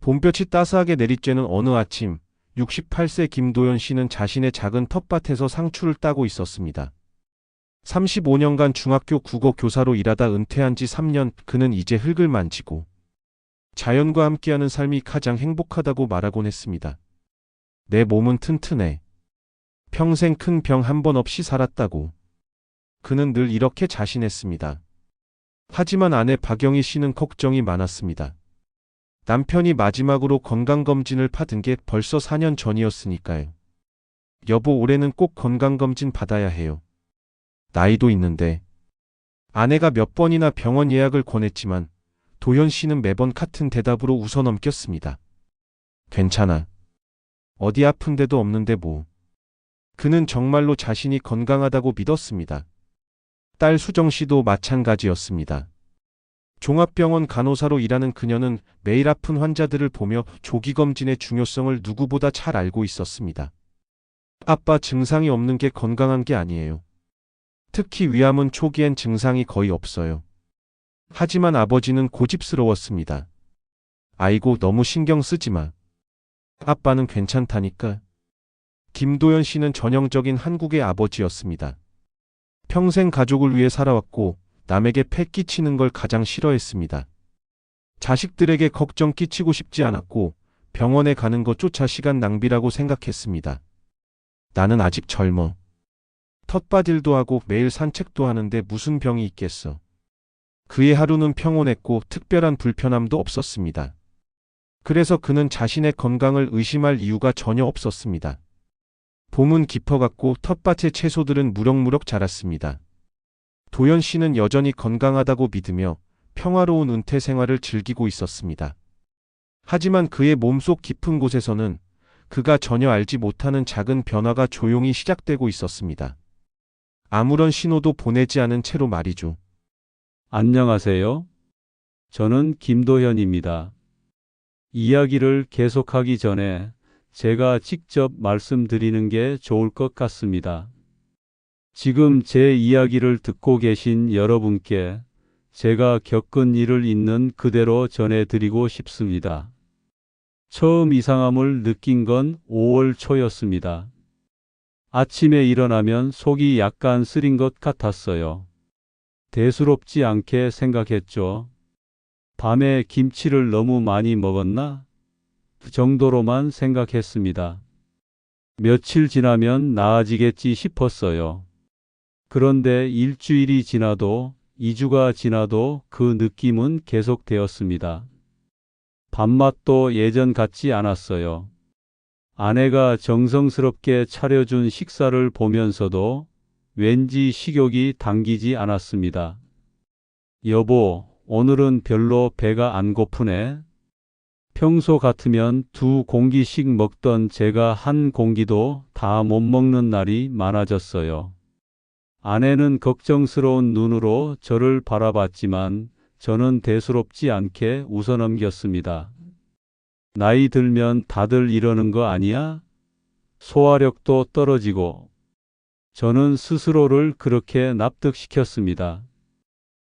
봄볕이 따스하게 내리쬐는 어느 아침, 68세 김도연 씨는 자신의 작은 텃밭에서 상추를 따고 있었습니다. 35년간 중학교 국어 교사로 일하다 은퇴한 지 3년, 그는 이제 흙을 만지고 자연과 함께하는 삶이 가장 행복하다고 말하곤 했습니다. 내 몸은 튼튼해. 평생 큰 병 한 번 없이 살았다고. 그는 늘 이렇게 자신했습니다. 하지만 아내 박영희 씨는 걱정이 많았습니다. 남편이 마지막으로 건강검진을 받은 게 벌써 4년 전이었으니까요. 여보, 올해는 꼭 건강검진 받아야 해요. 나이도 있는데. 아내가 몇 번이나 병원 예약을 권했지만 도현 씨는 매번 같은 대답으로 웃어넘겼습니다. 괜찮아. 어디 아픈 데도 없는데 뭐. 그는 정말로 자신이 건강하다고 믿었습니다. 딸 수정 씨도 마찬가지였습니다. 종합병원 간호사로 일하는 그녀는 매일 아픈 환자들을 보며 조기검진의 중요성을 누구보다 잘 알고 있었습니다. 아빠, 증상이 없는 게 건강한 게 아니에요. 특히 위암은 초기엔 증상이 거의 없어요. 하지만 아버지는 고집스러웠습니다. 아이고, 너무 신경 쓰지 마. 아빠는 괜찮다니까. 김도연 씨는 전형적인 한국의 아버지였습니다. 평생 가족을 위해 살아왔고 남에게 패 끼치는 걸 가장 싫어했습니다. 자식들에게 걱정 끼치고 싶지 않았고 병원에 가는 것조차 시간 낭비라고 생각했습니다. 나는 아직 젊어. 텃밭 일도 하고 매일 산책도 하는데 무슨 병이 있겠어. 그의 하루는 평온했고 특별한 불편함도 없었습니다. 그래서 그는 자신의 건강을 의심할 이유가 전혀 없었습니다. 봄은 깊어갔고 텃밭의 채소들은 무럭무럭 자랐습니다. 도연 씨는 여전히 건강하다고 믿으며 평화로운 은퇴 생활을 즐기고 있었습니다. 하지만 그의 몸속 깊은 곳에서는 그가 전혀 알지 못하는 작은 변화가 조용히 시작되고 있었습니다. 아무런 신호도 보내지 않은 채로 말이죠. 안녕하세요. 저는 김도현입니다. 이야기를 계속하기 전에 제가 직접 말씀드리는 게 좋을 것 같습니다. 지금 제 이야기를 듣고 계신 여러분께 제가 겪은 일을 있는 그대로 전해드리고 싶습니다. 처음 이상함을 느낀 건 5월 초였습니다. 아침에 일어나면 속이 약간 쓰린 것 같았어요. 대수롭지 않게 생각했죠. 밤에 김치를 너무 많이 먹었나? 그 정도로만 생각했습니다. 며칠 지나면 나아지겠지 싶었어요. 그런데 일주일이 지나도 2주가 지나도 그 느낌은 계속되었습니다. 밥맛도 예전 같지 않았어요. 아내가 정성스럽게 차려준 식사를 보면서도 왠지 식욕이 당기지 않았습니다. 여보, 오늘은 별로 배가 안 고프네. 평소 같으면 2공기씩 먹던 제가 1공기도 다 못 먹는 날이 많아졌어요. 아내는 걱정스러운 눈으로 저를 바라봤지만 저는 대수롭지 않게 웃어넘겼습니다. 나이 들면 다들 이러는 거 아니야? 소화력도 떨어지고. 저는 스스로를 그렇게 납득시켰습니다.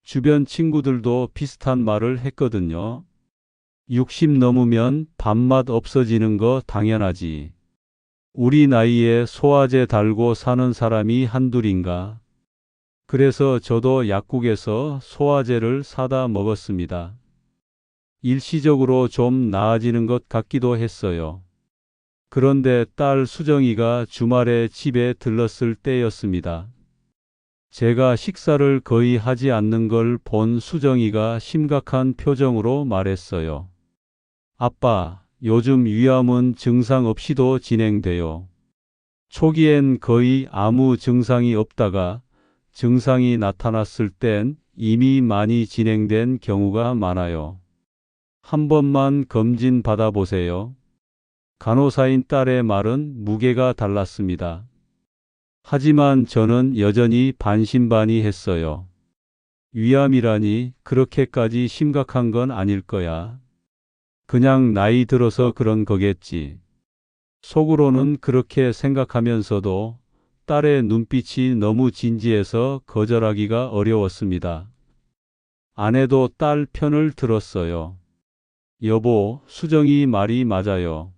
주변 친구들도 비슷한 말을 했거든요. 60 넘으면 밥맛 없어지는 거 당연하지. 우리 나이에 소화제 달고 사는 사람이 한둘인가. 그래서 저도 약국에서 소화제를 사다 먹었습니다. 일시적으로 좀 나아지는 것 같기도 했어요. 그런데 딸 수정이가 주말에 집에 들렀을 때였습니다. 제가 식사를 거의 하지 않는 걸 본 수정이가 심각한 표정으로 말했어요. 아빠, 요즘 위암은 증상 없이도 진행돼요. 초기엔 거의 아무 증상이 없다가 증상이 나타났을 땐 이미 많이 진행된 경우가 많아요. 한 번만 검진 받아보세요. 간호사인 딸의 말은 무게가 달랐습니다. 하지만 저는 여전히 반신반의했어요. 위암이라니 그렇게까지 심각한 건 아닐 거야. 그냥 나이 들어서 그런 거겠지. 속으로는 그렇게 생각하면서도 딸의 눈빛이 너무 진지해서 거절하기가 어려웠습니다. 아내도 딸 편을 들었어요. 여보, 수정이 말이 맞아요.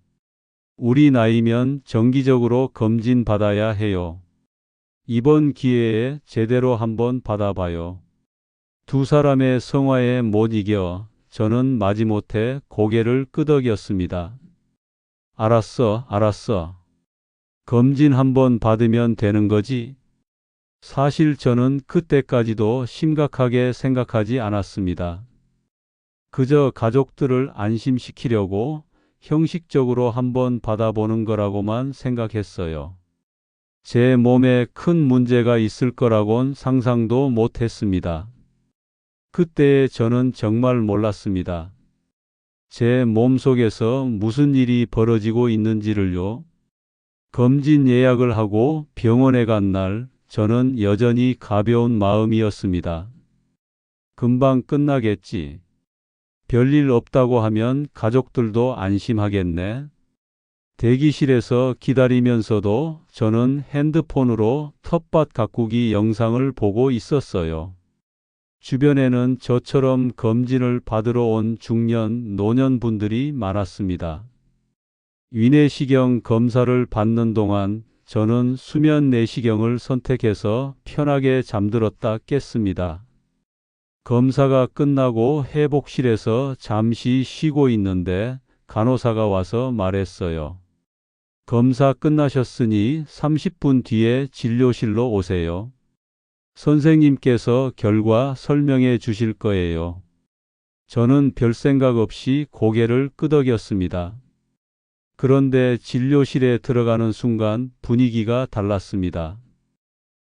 우리 나이면 정기적으로 검진 받아야 해요. 이번 기회에 제대로 한번 받아봐요. 두 사람의 성화에 못 이겨 저는 마지못해 고개를 끄덕였습니다. 알았어, 알았어. 검진 한번 받으면 되는 거지? 사실 저는 그때까지도 심각하게 생각하지 않았습니다. 그저 가족들을 안심시키려고 형식적으로 한번 받아보는 거라고만 생각했어요. 제 몸에 큰 문제가 있을 거라곤 상상도 못 했습니다. 그때의 저는 정말 몰랐습니다. 제 몸속에서 무슨 일이 벌어지고 있는지를요. 검진 예약을 하고 병원에 간 날, 저는 여전히 가벼운 마음이었습니다. 금방 끝나겠지. 별일 없다고 하면 가족들도 안심하겠네. 대기실에서 기다리면서도 저는 핸드폰으로 텃밭 가꾸기 영상을 보고 있었어요. 주변에는 저처럼 검진을 받으러 온 중년, 노년분들이 많았습니다. 위내시경 검사를 받는 동안 저는 수면 내시경을 선택해서 편하게 잠들었다 깼습니다. 검사가 끝나고 회복실에서 잠시 쉬고 있는데 간호사가 와서 말했어요. 검사 끝나셨으니 30분 뒤에 진료실로 오세요. 선생님께서 결과 설명해 주실 거예요. 저는 별 생각 없이 고개를 끄덕였습니다. 그런데 진료실에 들어가는 순간 분위기가 달랐습니다.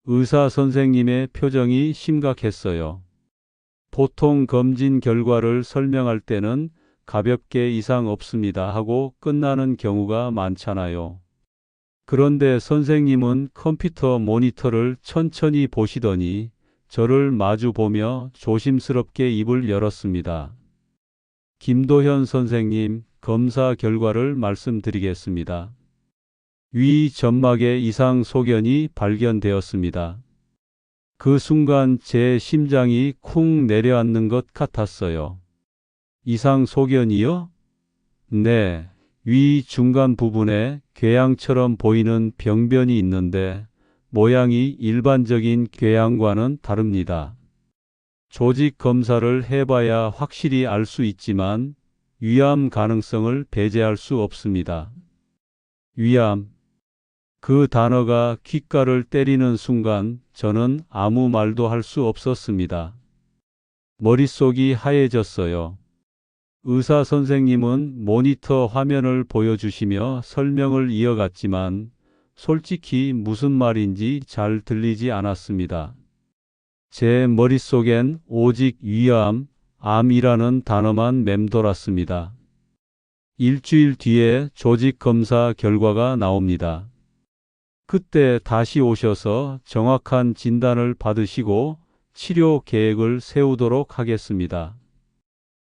의사 선생님의 표정이 심각했어요. 보통 검진 결과를 설명할 때는 가볍게 이상 없습니다 하고 끝나는 경우가 많잖아요. 그런데 선생님은 컴퓨터 모니터를 천천히 보시더니 저를 마주 보며 조심스럽게 입을 열었습니다. 김도현 선생님, 검사 결과를 말씀드리겠습니다. 위 점막에 이상 소견이 발견되었습니다. 그 순간 제 심장이 쿵 내려앉는 것 같았어요. 이상 소견이요? 네, 위 중간 부분에 궤양처럼 보이는 병변이 있는데 모양이 일반적인 궤양과는 다릅니다. 조직 검사를 해봐야 확실히 알 수 있지만 위암 가능성을 배제할 수 없습니다. 위암. 그 단어가 귓가를 때리는 순간 저는 아무 말도 할 수 없었습니다. 머릿속이 하얘졌어요. 의사 선생님은 모니터 화면을 보여주시며 설명을 이어갔지만 솔직히 무슨 말인지 잘 들리지 않았습니다. 제 머릿속엔 오직 위암, 암이라는 단어만 맴돌았습니다. 일주일 뒤에 조직 검사 결과가 나옵니다. 그때 다시 오셔서 정확한 진단을 받으시고 치료 계획을 세우도록 하겠습니다.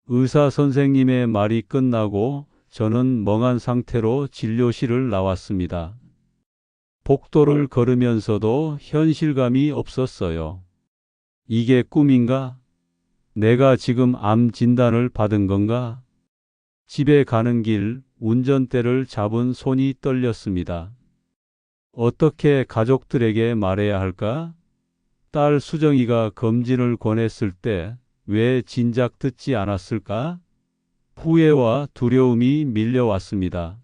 의사 선생님의 말이 끝나고 저는 멍한 상태로 진료실을 나왔습니다. 복도를 걸으면서도 현실감이 없었어요. 이게 꿈인가? 내가 지금 암 진단을 받은 건가? 집에 가는 길 운전대를 잡은 손이 떨렸습니다. 어떻게 가족들에게 말해야 할까? 딸 수정이가 검진을 권했을 때 왜 진작 듣지 않았을까? 후회와 두려움이 밀려왔습니다.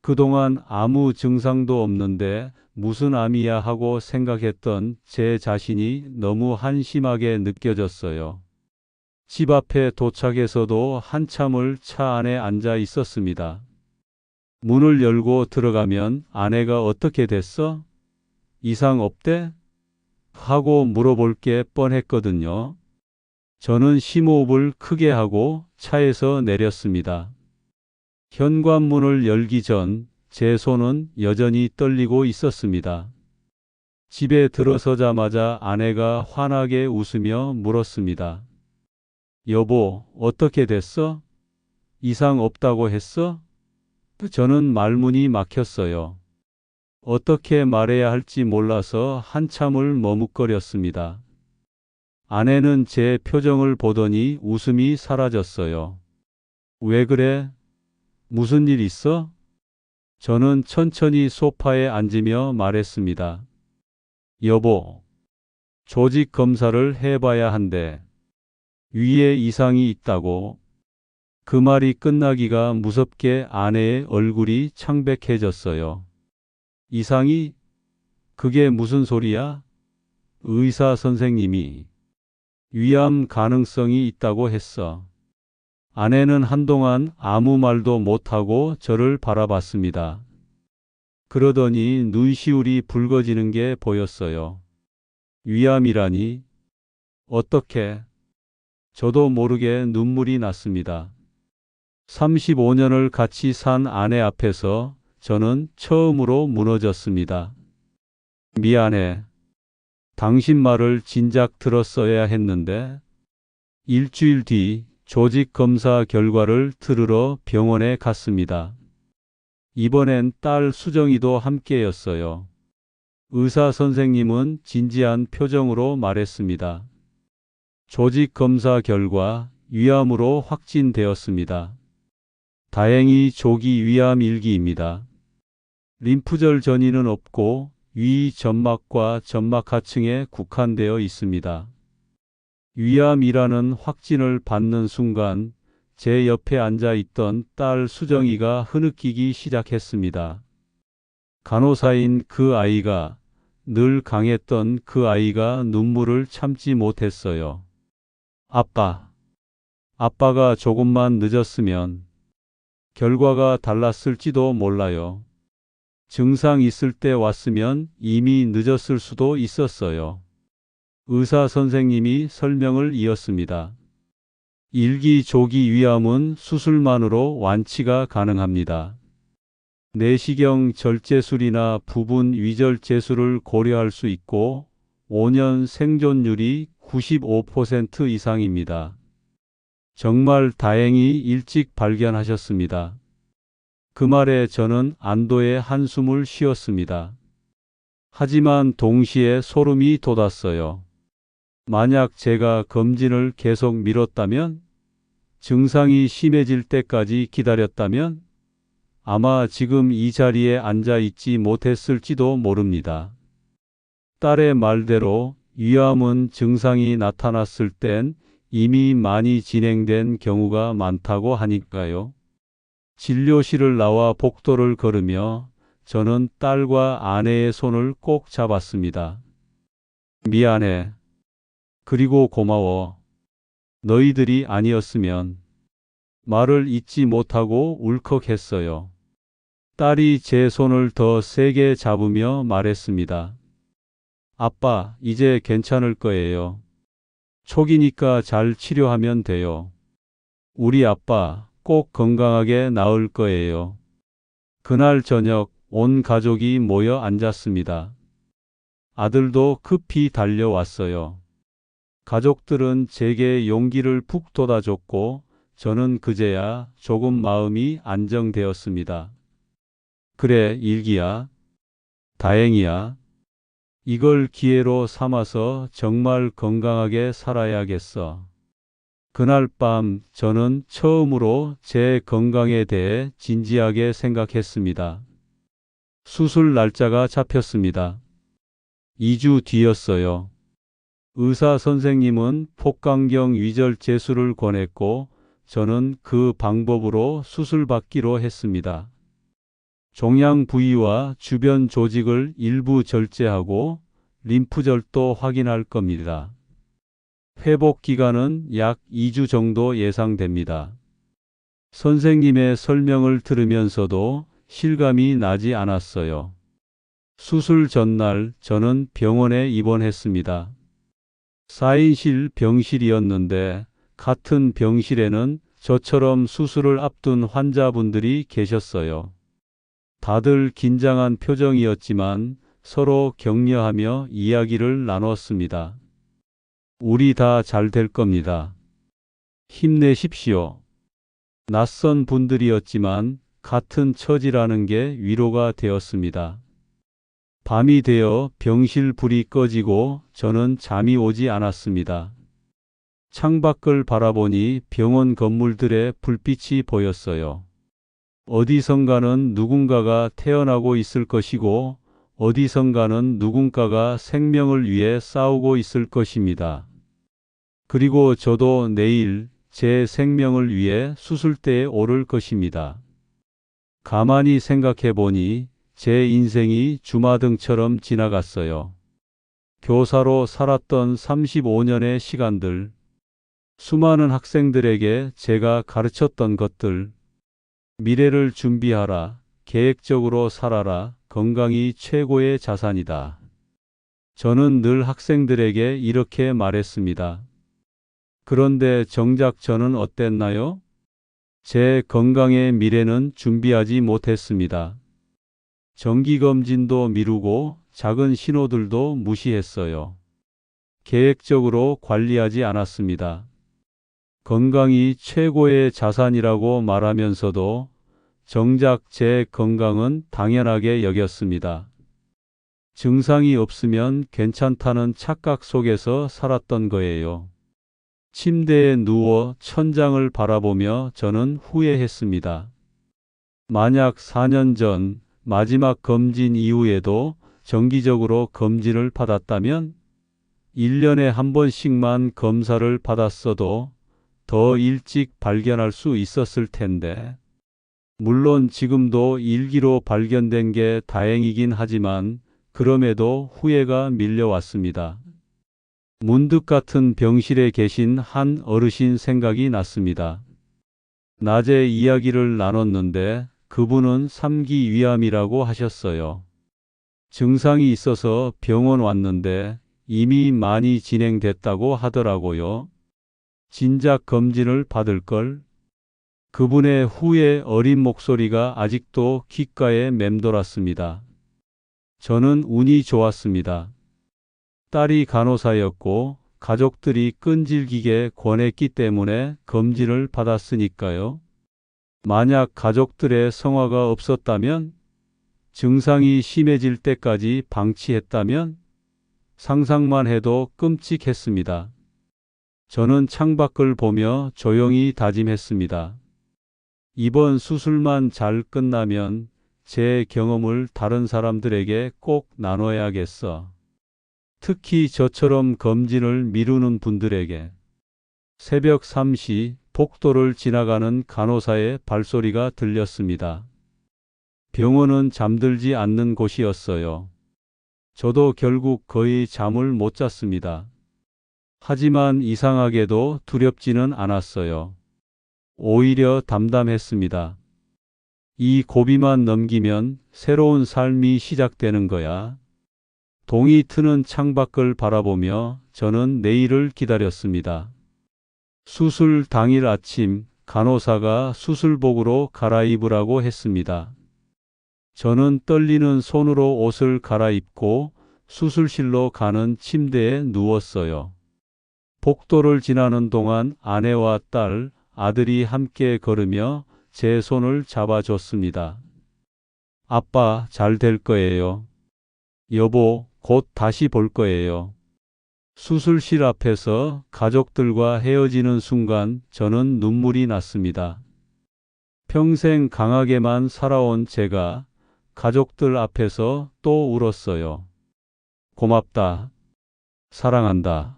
그동안 아무 증상도 없는데 무슨 암이야 하고 생각했던 제 자신이 너무 한심하게 느껴졌어요. 집 앞에 도착해서도 한참을 차 안에 앉아 있었습니다. 문을 열고 들어가면 아내가 어떻게 됐어? 이상 없대? 하고 물어볼 게 뻔했거든요. 저는 심호흡을 크게 하고 차에서 내렸습니다. 현관문을 열기 전 제 손은 여전히 떨리고 있었습니다. 집에 들어서자마자 아내가 환하게 웃으며 물었습니다. 여보, 어떻게 됐어? 이상 없다고 했어? 저는 말문이 막혔어요. 어떻게 말해야 할지 몰라서 한참을 머뭇거렸습니다. 아내는 제 표정을 보더니 웃음이 사라졌어요. 왜 그래? 무슨 일 있어? 저는 천천히 소파에 앉으며 말했습니다. 여보, 조직 검사를 해봐야 한대. 위에 이상이 있다고. 그 말이 끝나기가 무섭게 아내의 얼굴이 창백해졌어요. 이상이? 그게 무슨 소리야? 의사 선생님이 위암 가능성이 있다고 했어. 아내는 한동안 아무 말도 못하고 저를 바라봤습니다. 그러더니 눈시울이 붉어지는 게 보였어요. 위암이라니? 어떻게? 저도 모르게 눈물이 났습니다. 35년을 같이 산 아내 앞에서 저는 처음으로 무너졌습니다. 미안해. 당신 말을 진작 들었어야 했는데. 일주일 뒤 조직 검사 결과를 들으러 병원에 갔습니다. 이번엔 딸 수정이도 함께였어요. 의사 선생님은 진지한 표정으로 말했습니다. 조직 검사 결과 위암으로 확진되었습니다. 다행히 조기 위암 1기입니다. 림프절 전이는 없고 위 점막과 점막 하층에 국한되어 있습니다. 위암이라는 확진을 받는 순간 제 옆에 앉아 있던 딸 수정이가 흐느끼기 시작했습니다. 간호사인 그 아이가, 늘 강했던 그 아이가 눈물을 참지 못했어요. 아빠가 조금만 늦었으면 결과가 달랐을지도 몰라요. 증상 있을 때 왔으면 이미 늦었을 수도 있었어요. 의사 선생님이 설명을 이었습니다. 1기 조기 위암은 수술만으로 완치가 가능합니다. 내시경 절제술이나 부분 위절제술을 고려할 수 있고 5년 생존율이 95% 이상입니다. 정말 다행히 일찍 발견하셨습니다. 그 말에 저는 안도의 한숨을 쉬었습니다. 하지만 동시에 소름이 돋았어요. 만약 제가 검진을 계속 미뤘다면, 증상이 심해질 때까지 기다렸다면, 아마 지금 이 자리에 앉아 있지 못했을지도 모릅니다. 딸의 말대로 위암은 증상이 나타났을 땐 이미 많이 진행된 경우가 많다고 하니까요. 진료실을 나와 복도를 걸으며 저는 딸과 아내의 손을 꼭 잡았습니다. 미안해. 그리고 고마워. 너희들이 아니었으면. 말을 잇지 못하고 울컥했어요. 딸이 제 손을 더 세게 잡으며 말했습니다. 아빠, 이제 괜찮을 거예요. 초기니까 잘 치료하면 돼요. 우리 아빠 꼭 건강하게 나을 거예요. 그날 저녁 온 가족이 모여 앉았습니다. 아들도 급히 달려왔어요. 가족들은 제게 용기를 푹 돋아줬고 저는 그제야 조금 마음이 안정되었습니다. 그래, 일기야. 다행이야. 이걸 기회로 삼아서 정말 건강하게 살아야겠어. 그날 밤 저는 처음으로 제 건강에 대해 진지하게 생각했습니다. 수술 날짜가 잡혔습니다. 2주 뒤였어요. 의사 선생님은 폭강경 위절 제술을 권했고 저는 그 방법으로 수술받기로 했습니다. 종양 부위와 주변 조직을 일부 절제하고 림프절도 확인할 겁니다. 회복 기간은 약 2주 정도 예상됩니다. 선생님의 설명을 들으면서도 실감이 나지 않았어요. 수술 전날 저는 병원에 입원했습니다. 4인실 병실이었는데 같은 병실에는 저처럼 수술을 앞둔 환자분들이 계셨어요. 다들 긴장한 표정이었지만 서로 격려하며 이야기를 나눴습니다. 우리 다 잘 될 겁니다. 힘내십시오. 낯선 분들이었지만 같은 처지라는 게 위로가 되었습니다. 밤이 되어 병실 불이 꺼지고 저는 잠이 오지 않았습니다. 창밖을 바라보니 병원 건물들의 불빛이 보였어요. 어디선가는 누군가가 태어나고 있을 것이고 어디선가는 누군가가 생명을 위해 싸우고 있을 것입니다. 그리고 저도 내일 제 생명을 위해 수술대에 오를 것입니다. 가만히 생각해 보니 제 인생이 주마등처럼 지나갔어요. 교사로 살았던 35년의 시간들, 수많은 학생들에게 제가 가르쳤던 것들, 미래를 준비하라, 계획적으로 살아라, 건강이 최고의 자산이다. 저는 늘 학생들에게 이렇게 말했습니다. 그런데 정작 저는 어땠나요? 제 건강의 미래는 준비하지 못했습니다. 정기검진도 미루고 작은 신호들도 무시했어요. 계획적으로 관리하지 않았습니다. 건강이 최고의 자산이라고 말하면서도 정작 제 건강은 당연하게 여겼습니다. 증상이 없으면 괜찮다는 착각 속에서 살았던 거예요. 침대에 누워 천장을 바라보며 저는 후회했습니다. 만약 4년 전 마지막 검진 이후에도 정기적으로 검진을 받았다면 1년에 한 번씩만 검사를 받았어도 더 일찍 발견할 수 있었을 텐데. 물론 지금도 일기로 발견된 게 다행이긴 하지만 그럼에도 후회가 밀려왔습니다. 문득 같은 병실에 계신 한 어르신 생각이 났습니다. 낮에 이야기를 나눴는데 그분은 3기 위암이라고 하셨어요. 증상이 있어서 병원 왔는데 이미 많이 진행됐다고 하더라고요. 진작 검진을 받을 걸. 그분의 후회 어린 목소리가 아직도 귓가에 맴돌았습니다. 저는 운이 좋았습니다. 딸이 간호사였고 가족들이 끈질기게 권했기 때문에 검진을 받았으니까요. 만약 가족들의 성화가 없었다면, 증상이 심해질 때까지 방치했다면 상상만 해도 끔찍했습니다. 저는 창밖을 보며 조용히 다짐했습니다. 이번 수술만 잘 끝나면 제 경험을 다른 사람들에게 꼭 나눠야겠어. 특히 저처럼 검진을 미루는 분들에게. 새벽 3시 복도를 지나가는 간호사의 발소리가 들렸습니다. 병원은 잠들지 않는 곳이었어요. 저도 결국 거의 잠을 못 잤습니다. 하지만 이상하게도 두렵지는 않았어요. 오히려 담담했습니다. 이 고비만 넘기면 새로운 삶이 시작되는 거야. 동이 트는 창밖을 바라보며 저는 내일을 기다렸습니다. 수술 당일 아침 간호사가 수술복으로 갈아입으라고 했습니다. 저는 떨리는 손으로 옷을 갈아입고 수술실로 가는 침대에 누웠어요. 복도를 지나는 동안 아내와 딸, 아들이 함께 걸으며 제 손을 잡아줬습니다. 아빠, 잘 될 거예요. 여보, 곧 다시 볼 거예요. 수술실 앞에서 가족들과 헤어지는 순간 저는 눈물이 났습니다. 평생 강하게만 살아온 제가 가족들 앞에서 또 울었어요. 고맙다. 사랑한다.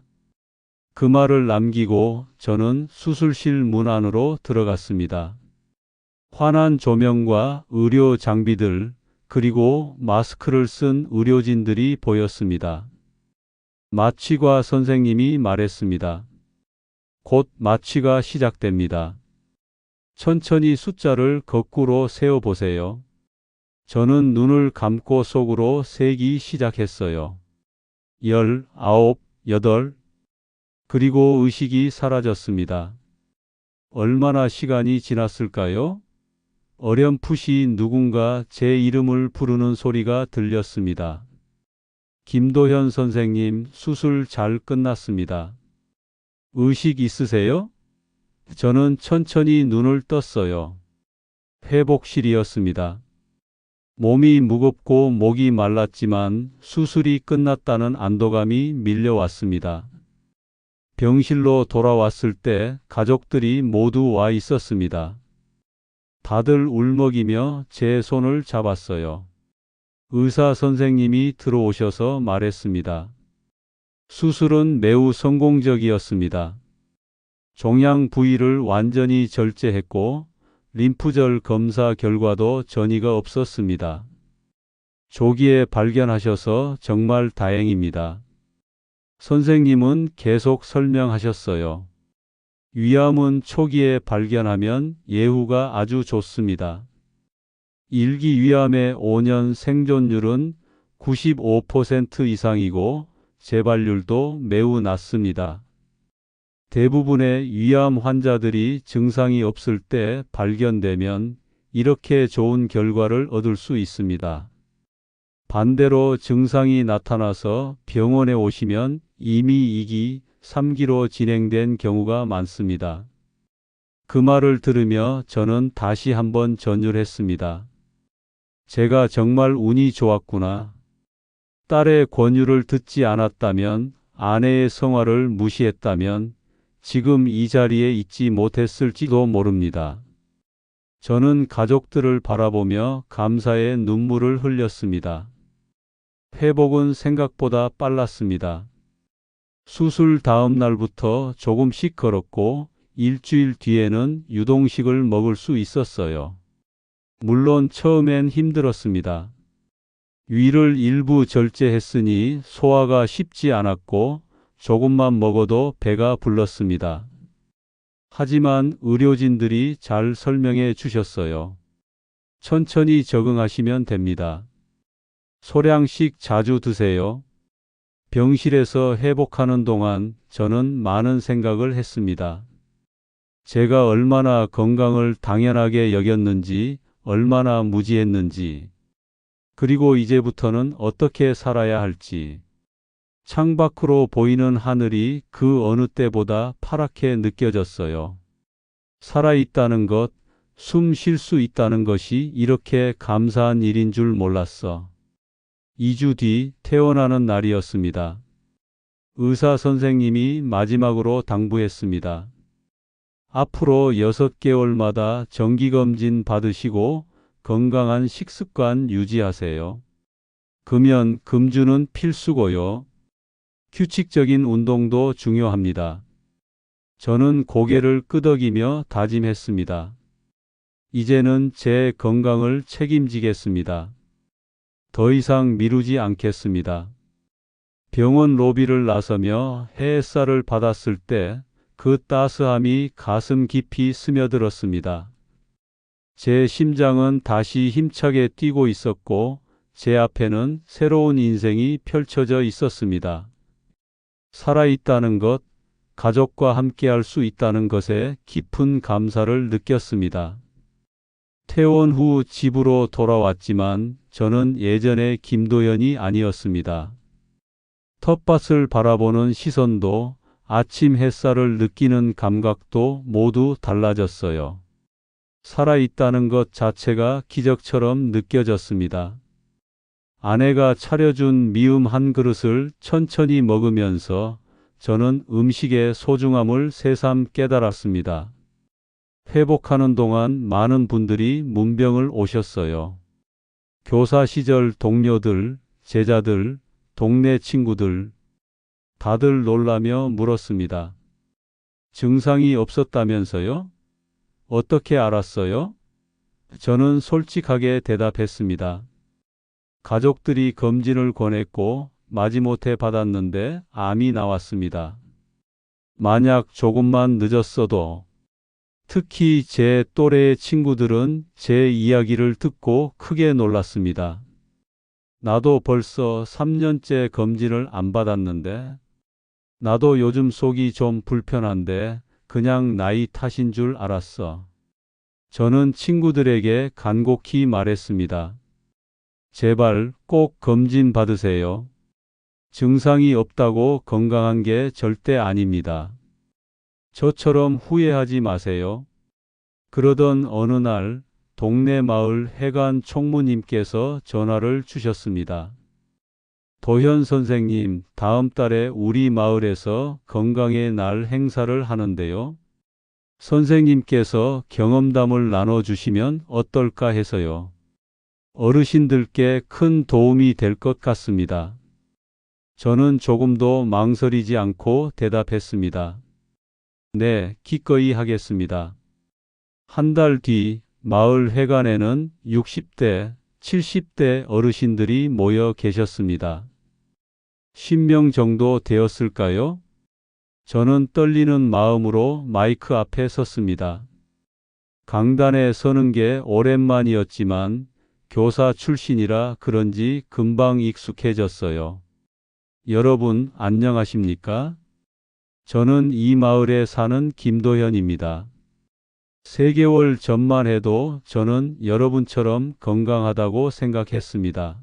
그 말을 남기고 저는 수술실 문 안으로 들어갔습니다. 환한 조명과 의료 장비들, 그리고 마스크를 쓴 의료진들이 보였습니다. 마취과 선생님이 말했습니다. 곧 마취가 시작됩니다. 천천히 숫자를 거꾸로 세어보세요. 저는 눈을 감고 속으로 세기 시작했어요. 19, 8. 그리고 의식이 사라졌습니다. 얼마나 시간이 지났을까요? 어렴풋이 누군가 제 이름을 부르는 소리가 들렸습니다. 김도현 선생님, 수술 잘 끝났습니다. 의식 있으세요? 저는 천천히 눈을 떴어요. 회복실이었습니다. 몸이 무겁고 목이 말랐지만 수술이 끝났다는 안도감이 밀려왔습니다. 병실로 돌아왔을 때 가족들이 모두 와 있었습니다. 다들 울먹이며 제 손을 잡았어요. 의사 선생님이 들어오셔서 말했습니다. 수술은 매우 성공적이었습니다. 종양 부위를 완전히 절제했고 림프절 검사 결과도 전이가 없었습니다. 조기에 발견하셔서 정말 다행입니다. 선생님은 계속 설명하셨어요. 위암은 초기에 발견하면 예후가 아주 좋습니다. 일기 위암의 5년 생존율은 95% 이상이고 재발률도 매우 낮습니다. 대부분의 위암 환자들이 증상이 없을 때 발견되면 이렇게 좋은 결과를 얻을 수 있습니다. 반대로 증상이 나타나서 병원에 오시면 이미 2기, 3기로 진행된 경우가 많습니다. 그 말을 들으며 저는 다시 한번 전율했습니다. 제가 정말 운이 좋았구나. 딸의 권유를 듣지 않았다면, 아내의 성화를 무시했다면 지금 이 자리에 있지 못했을지도 모릅니다. 저는 가족들을 바라보며 감사의 눈물을 흘렸습니다. 회복은 생각보다 빨랐습니다. 수술 다음 날부터 조금씩 걸었고 일주일 뒤에는 유동식을 먹을 수 있었어요. 물론 처음엔 힘들었습니다. 위를 일부 절제했으니 소화가 쉽지 않았고 조금만 먹어도 배가 불렀습니다. 하지만 의료진들이 잘 설명해 주셨어요. 천천히 적응하시면 됩니다. 소량씩 자주 드세요. 병실에서 회복하는 동안 저는 많은 생각을 했습니다. 제가 얼마나 건강을 당연하게 여겼는지, 얼마나 무지했는지, 그리고 이제부터는 어떻게 살아야 할지. 창밖으로 보이는 하늘이 그 어느 때보다 파랗게 느껴졌어요. 살아있다는 것, 숨 쉴 수 있다는 것이 이렇게 감사한 일인 줄 몰랐어. 2주 뒤 퇴원하는 날이었습니다. 의사 선생님이 마지막으로 당부했습니다. 앞으로 6개월마다 정기검진 받으시고 건강한 식습관 유지하세요. 금연, 금주는 필수고요. 규칙적인 운동도 중요합니다. 저는 고개를 끄덕이며 다짐했습니다. 이제는 제 건강을 책임지겠습니다. 더 이상 미루지 않겠습니다. 병원 로비를 나서며 햇살을 받았을 때 그 따스함이 가슴 깊이 스며들었습니다. 제 심장은 다시 힘차게 뛰고 있었고 제 앞에는 새로운 인생이 펼쳐져 있었습니다. 살아있다는 것, 가족과 함께할 수 있다는 것에 깊은 감사를 느꼈습니다. 퇴원 후 집으로 돌아왔지만 저는 예전의 김도연이 아니었습니다. 텃밭을 바라보는 시선도 아침 햇살을 느끼는 감각도 모두 달라졌어요. 살아있다는 것 자체가 기적처럼 느껴졌습니다. 아내가 차려준 미음 한 그릇을 천천히 먹으면서 저는 음식의 소중함을 새삼 깨달았습니다. 회복하는 동안 많은 분들이 문병을 오셨어요. 교사 시절 동료들, 제자들, 동네 친구들, 다들 놀라며 물었습니다. 증상이 없었다면서요? 어떻게 알았어요? 저는 솔직하게 대답했습니다. 가족들이 검진을 권했고 마지못해 받았는데 암이 나왔습니다. 만약 조금만 늦었어도, 특히 제 또래의 친구들은 제 이야기를 듣고 크게 놀랐습니다. 나도 벌써 3년째 검진을 안 받았는데, 나도 요즘 속이 좀 불편한데 그냥 나이 탓인 줄 알았어. 저는 친구들에게 간곡히 말했습니다. 제발 꼭 검진 받으세요. 증상이 없다고 건강한 게 절대 아닙니다. 저처럼 후회하지 마세요. 그러던 어느 날 동네 마을 해관 총무님께서 전화를 주셨습니다. 도현 선생님, 다음 달에 우리 마을에서 건강의 날 행사를 하는데요. 선생님께서 경험담을 나눠주시면 어떨까 해서요. 어르신들께 큰 도움이 될 것 같습니다. 저는 조금도 망설이지 않고 대답했습니다. 네, 기꺼이 하겠습니다. 한 달 뒤 마을 회관에는 60대, 70대 어르신들이 모여 계셨습니다. 10명 정도 되었을까요? 저는 떨리는 마음으로 마이크 앞에 섰습니다. 강단에 서는 게 오랜만이었지만 교사 출신이라 그런지 금방 익숙해졌어요. 여러분, 안녕하십니까? 저는 이 마을에 사는 김도현입니다. 3개월 전만 해도 저는 여러분처럼 건강하다고 생각했습니다.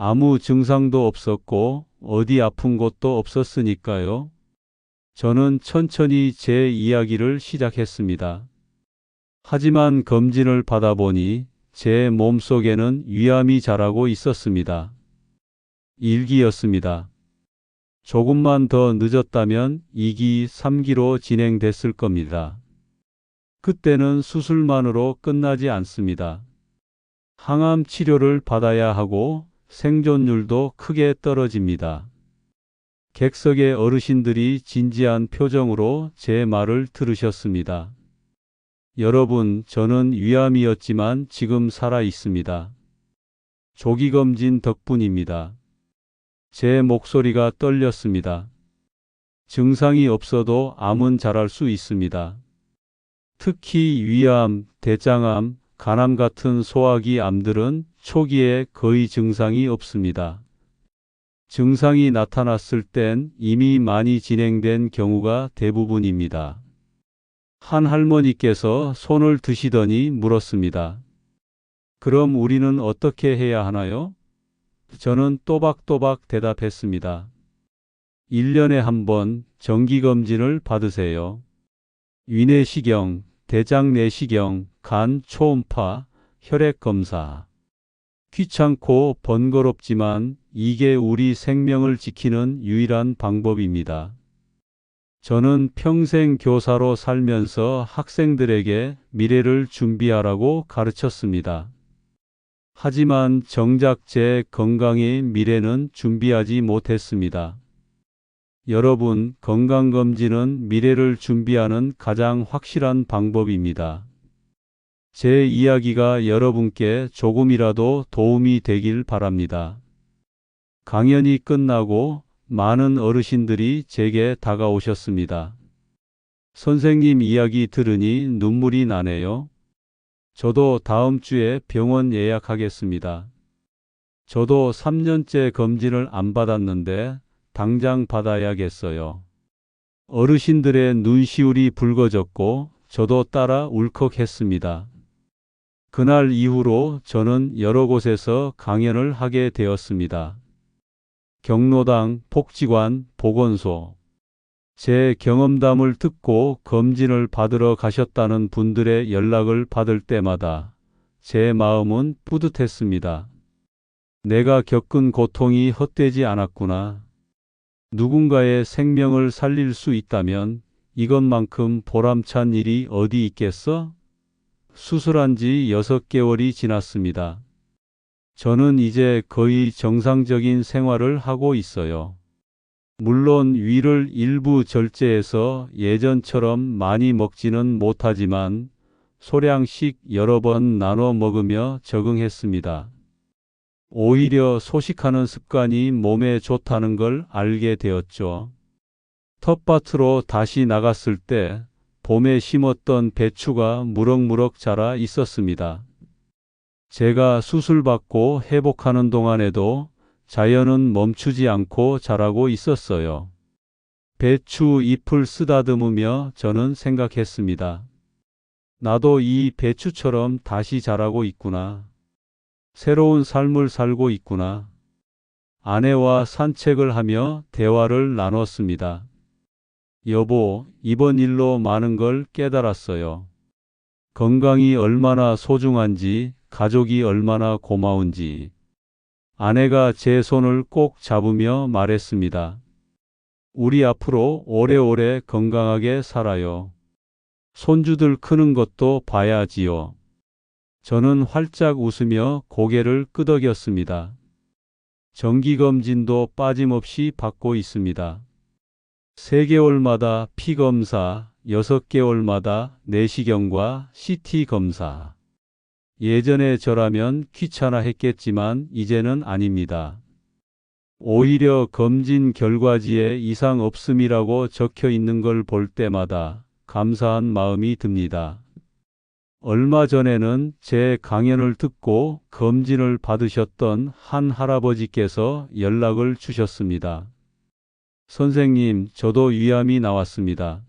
아무 증상도 없었고 어디 아픈 곳도 없었으니까요. 저는 천천히 제 이야기를 시작했습니다. 하지만 검진을 받아보니 제 몸속에는 위암이 자라고 있었습니다. 일기였습니다. 조금만 더 늦었다면 2기, 3기로 진행됐을 겁니다. 그때는 수술만으로 끝나지 않습니다. 항암 치료를 받아야 하고 생존율도 크게 떨어집니다. 객석의 어르신들이 진지한 표정으로 제 말을 들으셨습니다. 여러분, 저는 위암이었지만 지금 살아 있습니다. 조기검진 덕분입니다. 제 목소리가 떨렸습니다. 증상이 없어도 암은 자랄 수 있습니다. 특히 위암, 대장암, 간암 같은 소화기 암들은 초기에 거의 증상이 없습니다. 증상이 나타났을 땐 이미 많이 진행된 경우가 대부분입니다. 한 할머니께서 손을 드시더니 물었습니다. 그럼 우리는 어떻게 해야 하나요? 저는 또박또박 대답했습니다. 1년에 한 번 정기검진을 받으세요. 위내시경, 대장내시경, 간 초음파, 혈액검사. 귀찮고 번거롭지만 이게 우리 생명을 지키는 유일한 방법입니다. 저는 평생 교사로 살면서 학생들에게 미래를 준비하라고 가르쳤습니다. 하지만 정작 제 건강의 미래는 준비하지 못했습니다. 여러분, 건강검진은 미래를 준비하는 가장 확실한 방법입니다. 제 이야기가 여러분께 조금이라도 도움이 되길 바랍니다. 강연이 끝나고 많은 어르신들이 제게 다가오셨습니다. 선생님 이야기 들으니 눈물이 나네요. 저도 다음 주에 병원 예약하겠습니다. 저도 3년째 검진을 안 받았는데 당장 받아야겠어요. 어르신들의 눈시울이 붉어졌고 저도 따라 울컥했습니다. 그날 이후로 저는 여러 곳에서 강연을 하게 되었습니다. 경로당, 복지관, 보건소. 제 경험담을 듣고 검진을 받으러 가셨다는 분들의 연락을 받을 때마다 제 마음은 뿌듯했습니다. 내가 겪은 고통이 헛되지 않았구나. 누군가의 생명을 살릴 수 있다면 이것만큼 보람찬 일이 어디 있겠어? 수술한 지 6개월이 지났습니다. 저는 이제 거의 정상적인 생활을 하고 있어요. 물론 위를 일부 절제해서 예전처럼 많이 먹지는 못하지만 소량씩 여러 번 나눠 먹으며 적응했습니다. 오히려 소식하는 습관이 몸에 좋다는 걸 알게 되었죠. 텃밭으로 다시 나갔을 때 봄에 심었던 배추가 무럭무럭 자라 있었습니다. 제가 수술받고 회복하는 동안에도 자연은 멈추지 않고 자라고 있었어요. 배추 잎을 쓰다듬으며 저는 생각했습니다. 나도 이 배추처럼 다시 자라고 있구나. 새로운 삶을 살고 있구나. 아내와 산책을 하며 대화를 나눴습니다. 여보, 이번 일로 많은 걸 깨달았어요. 건강이 얼마나 소중한지, 가족이 얼마나 고마운지. 아내가 제 손을 꼭 잡으며 말했습니다. 우리 앞으로 오래오래 건강하게 살아요. 손주들 크는 것도 봐야지요. 저는 활짝 웃으며 고개를 끄덕였습니다. 정기검진도 빠짐없이 받고 있습니다. 3개월마다 피검사, 6개월마다 내시경과 CT 검사. 예전에 저라면 귀찮아 했겠지만 이제는 아닙니다. 오히려 검진 결과지에 이상 없음이라고 적혀 있는 걸 볼 때마다 감사한 마음이 듭니다. 얼마 전에는 제 강연을 듣고 검진을 받으셨던 한 할아버지께서 연락을 주셨습니다. 선생님, 저도 위암이 나왔습니다.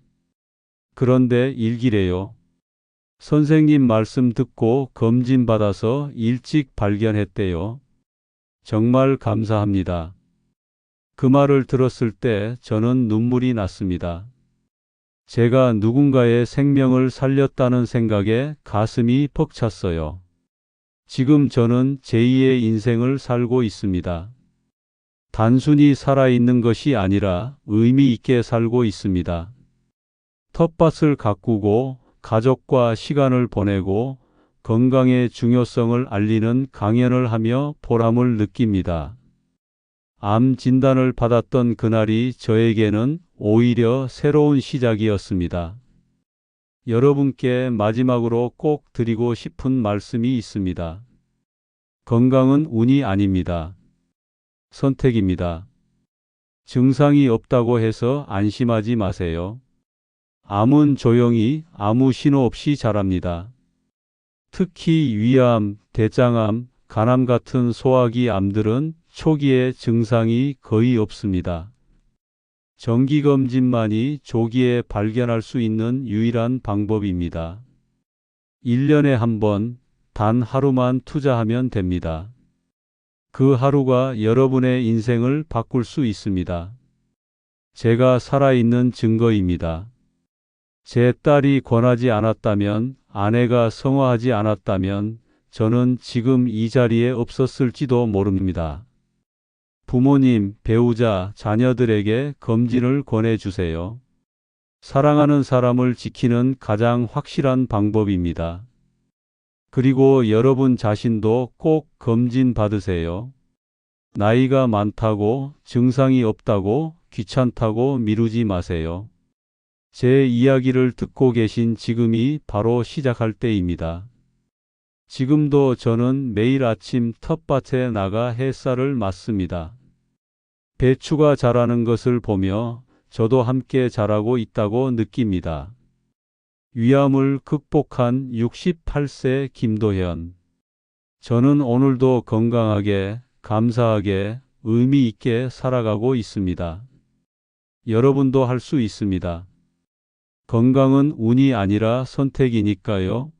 그런데 일기래요. 선생님 말씀 듣고 검진 받아서 일찍 발견했대요. 정말 감사합니다. 그 말을 들었을 때 저는 눈물이 났습니다. 제가 누군가의 생명을 살렸다는 생각에 가슴이 벅찼어요. 지금 저는 제2의 인생을 살고 있습니다. 단순히 살아있는 것이 아니라 의미 있게 살고 있습니다. 텃밭을 가꾸고 가족과 시간을 보내고 건강의 중요성을 알리는 강연을 하며 보람을 느낍니다. 암 진단을 받았던 그날이 저에게는 오히려 새로운 시작이었습니다. 여러분께 마지막으로 꼭 드리고 싶은 말씀이 있습니다. 건강은 운이 아닙니다. 선택입니다. 증상이 없다고 해서 안심하지 마세요. 암은 조용히 아무 신호 없이 자랍니다. 특히 위암, 대장암, 간암 같은 소화기 암들은 초기에 증상이 거의 없습니다. 정기검진만이 조기에 발견할 수 있는 유일한 방법입니다. 1년에 한 번, 단 하루만 투자하면 됩니다. 그 하루가 여러분의 인생을 바꿀 수 있습니다. 제가 살아있는 증거입니다. 제 딸이 권하지 않았다면, 아내가 성화하지 않았다면 저는 지금 이 자리에 없었을지도 모릅니다. 부모님, 배우자, 자녀들에게 검진을 권해주세요. 사랑하는 사람을 지키는 가장 확실한 방법입니다. 그리고 여러분 자신도 꼭 검진 받으세요. 나이가 많다고, 증상이 없다고, 귀찮다고 미루지 마세요. 제 이야기를 듣고 계신 지금이 바로 시작할 때입니다. 지금도 저는 매일 아침 텃밭에 나가 햇살을 맞습니다. 배추가 자라는 것을 보며 저도 함께 자라고 있다고 느낍니다. 위암을 극복한 68세 김도현. 저는 오늘도 건강하게, 감사하게, 의미 있게 살아가고 있습니다. 여러분도 할 수 있습니다. 건강은 운이 아니라 선택이니까요.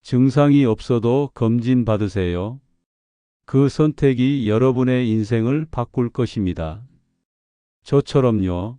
증상이 없어도 검진 받으세요. 그 선택이 여러분의 인생을 바꿀 것입니다. 저처럼요.